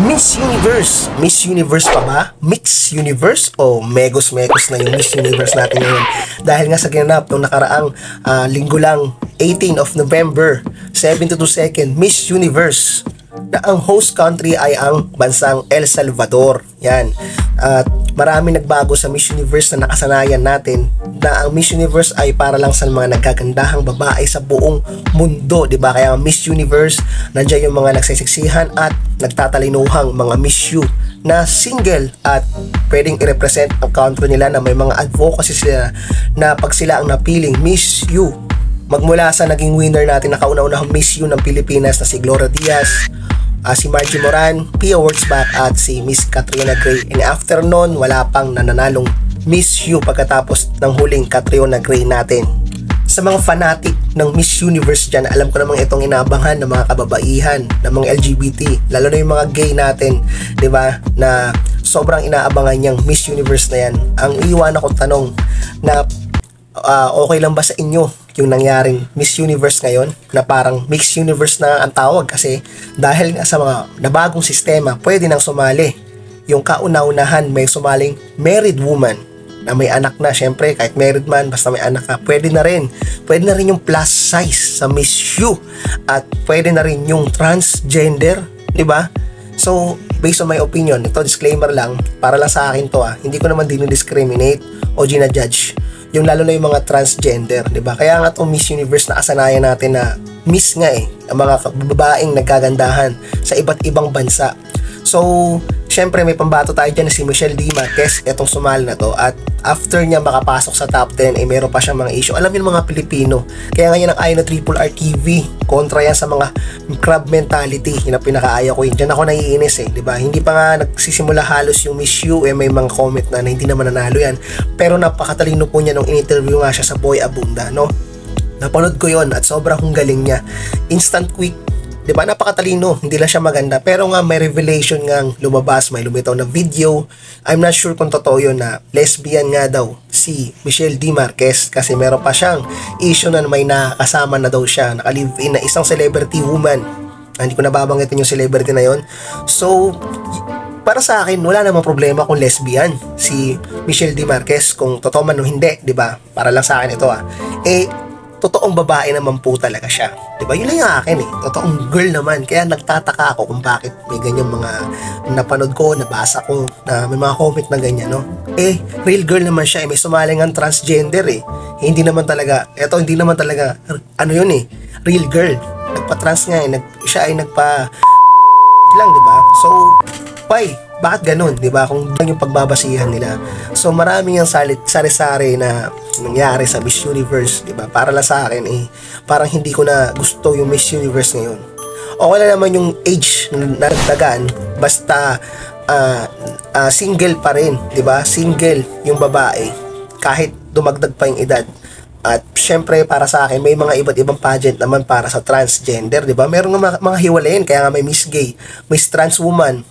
Miss Universe. Miss Universe pa ba? Mix Universe? O megos-megos na yung Miss Universe natin ngayon? Dahil nga sa ginanap nung nakaraang linggo lang, 18 of November, 72 second, Miss Universe, na ang host country ay ang bansang El Salvador. Yan. At marami nagbago sa Miss Universe na nakasanayan natin, na ang Miss Universe ay para lang sa mga nagkagandahang babae sa buong mundo, di ba? Kaya ang Miss Universe, nandiyan yung mga nagsisiksihan at nagtatalinuhang mga Miss U na single at pwedeng i-represent ang country nila, na may mga advocacy sila na pag sila ang napiling Miss U, magmula sa naging winner natin na kauna-unahang Miss U ng Pilipinas na si Gloria Diaz, si Margie Moran, Pia Wurtzbach at si Miss Catriona Gray. And after nun, wala pang nananalong Miss U pagkatapos ng huling Catriona Gray natin. Sa mga fanatic ng Miss Universe dyan, alam ko namang itong inaabangan ng mga kababaihan, ng mga LGBT, lalo na yung mga gay natin, di ba, na sobrang inaabangan yung Miss Universe na yan. Ang iwan akong tanong na okay lang ba sa inyo yung nangyaring Miss Universe ngayon, na parang Mixed Universe na ang tawag, kasi dahil nga sa mga nabagong sistema, pwede nang sumali yung kauna-unahan, may sumaling married woman na may anak na. Syempre kahit married man, basta may anak ka, pwede na rin yung plus size sa Miss U, at pwede na rin yung transgender, di ba? So based on my opinion, ito disclaimer lang, para lang sa akin to, hindi ko naman dinidiscriminate o ginajudge yung lalo na yung mga transgender, di ba? Kaya nga itong Miss Universe na kasanayan natin na miss nga ang mga babaeng nagkagandahan sa iba't ibang bansa. So syempre may pambato tayo dyan na si Michelle D. Marquez, etong sumali na to, at after niya makapasok sa top 10, meron pa siyang mga issue. Alam niyo mga Pilipino, kaya ngayon ang ayaw na Triple R TV, kontra yan sa mga crab mentality, yun ang pinakaayaw ko yun. Diyan ako naiinis di ba? Hindi pa nga nagsisimula halos yung Miss U, may mga comment na hindi naman nanalo yan, pero napakatalino po niya nung in-interview nga siya sa Boy Abunda, no? Napanood ko yon at sobrang galing niya. Instant quick, di ba? Napakatalino, hindi lang siya maganda, pero nga may revelation nga lumabas, may lumitaw na video. I'm not sure kung totoo yun, na lesbian nga daw si Michelle D. Marquez, kasi meron pa siyang issue na may nakasama na daw siya, naka-live-in na isang celebrity woman. Hindi ko nababanggitin yung celebrity na yon. So para sa akin, wala namang problema kung lesbian si Michelle D. Marquez, kung totoo man o hindi, di ba? Para lang sa akin ito totoong babae naman po talaga siya. Diba? Yun lang yung akin Totoong girl naman. Kaya nagtataka ako kung bakit may ganyan mga napanood ko, nabasa ko, na may mga comment na ganyan, no? Real girl naman siya. May sumaling ang transgender Hindi naman talaga, hindi naman talaga, real girl. Nagpa-trans nga siya ay nagpa lang, diba? So, why? Bakit ganun, di ba? Kung yung pagbabasihan nila. So maraming yung sari-sari na nangyari sa Miss Universe, di ba? Para lang sa akin parang hindi ko na gusto yung Miss Universe ngayon. Okay lang naman yung age na nagdagan, basta single pa rin, di ba? Single yung babae kahit dumagdag pa yung edad. At syempre para sa akin, may mga iba't ibang pageant naman para sa transgender, di ba? Meron nga mga hiwalayin, kaya nga may Miss Gay, Miss Trans Woman.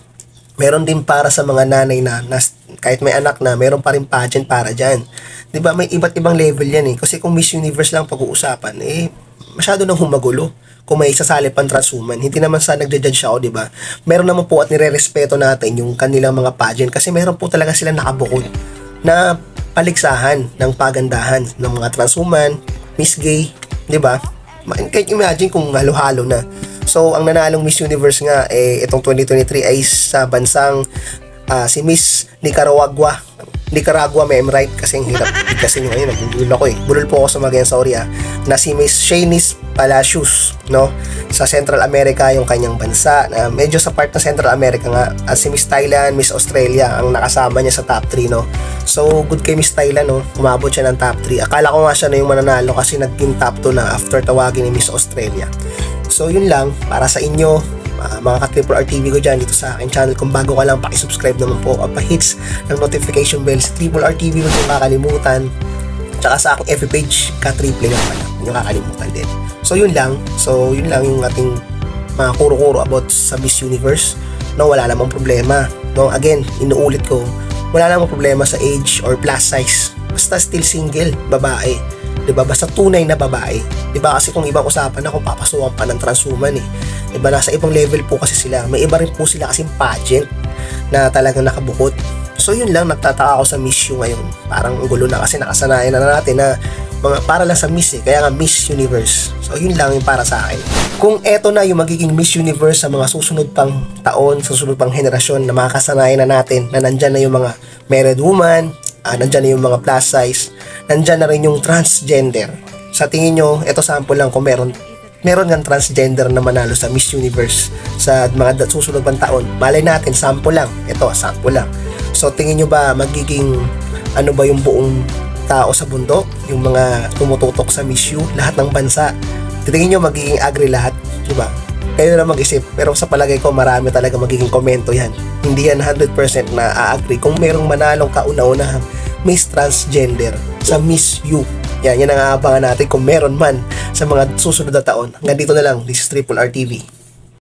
Meron din para sa mga nanay na kahit may anak na, meron pa rin pageant para dyan. Diba? May iba't ibang level yan Kasi kung Miss Universe lang pag-uusapan, masyado nang humagulo. Kung may sasali pang trans woman, hindi naman sa nagja-judge ako, diba? Meron naman po at nire-respeto natin yung kanilang mga pageant, kasi meron po talaga sila nakabukod na paligsahan ng pagandahan ng mga trans woman, Miss Gay, diba? Can't imagine kung halo-halo na. So, ang nanalong Miss Universe nga, itong 2023 ay sa bansang si Miss Nicaragua, may right? Kasi ang hirap, kasi nyo ngayon, nagbubulol ako Bulol po ako sa mga sorry na si Miss Shanice Palacios, no? Sa Central America yung kanyang bansa, medyo sa part ng Central America nga. At si Miss Thailand, Miss Australia, ang nakasama niya sa top 3, no? So, good kay Miss Thailand, no? Umabot siya ng top 3. Akala ko nga siya na yung mananalo, kasi naging top 2 na after tawagin ni Miss Australia. So yun lang, para sa inyo, mga ka-Triple R TV ko dyan dito sa aking channel. Kung bago ka lang, pakisubscribe naman po at pa-hits ng notification bell sa Triple R TV, huwag nyo kakalimutan. Tsaka sa aking FB page, ka-triple nga pala, huwag nyo kakalimutan din. So yun lang yung ating mga kuro-kuro about sa Miss Universe. No, wala namang problema. No, again, inuulit ko, wala namang problema sa age or plus size. Basta still single, babae. 'Di ba? Basta tunay na babae. 'Di ba? Kasi kung ibang usapan na kung papasukan pa ng transwoman eh. 'Di ba? Nasa ibang level po kasi sila. May iba rin po sila kasing pageant na talagang nakabukod. So yun lang, nagtataka ako sa Miss U ngayon. Parang ang gulo na kasi nakasanayan na natin na mga para lang sa Miss eh. Kaya nga Miss Universe. So yun lang yung para sa akin. Kung eto na yung magiging Miss Universe sa mga susunod pang taon, susunod pang henerasyon na makakasanayan na natin na nandyan na yung mga married woman, nandyan na yung mga plus size, nandyan na rin yung transgender. Sa tingin nyo, eto sample lang kung meron ng transgender na manalo sa Miss Universe sa mga susunod pang taon. Malay natin, sample lang. Ito, sample lang. So tingin nyo ba magiging ano ba yung buong tao sa bundok? Yung mga tumututok sa Miss U, lahat ng bansa. Tingin nyo magiging agree lahat? Diba? Kayo na mag-isip. Pero sa palagay ko, marami talaga magiging komento yan. Hindi yan 100% na a-agree kung merong manalong kauna-unahang Miss Transgender sa Miss U. Yan ang aabangan natin kung meron man sa mga susunod na taon. Hanggang dito na lang. This is Triple R TV.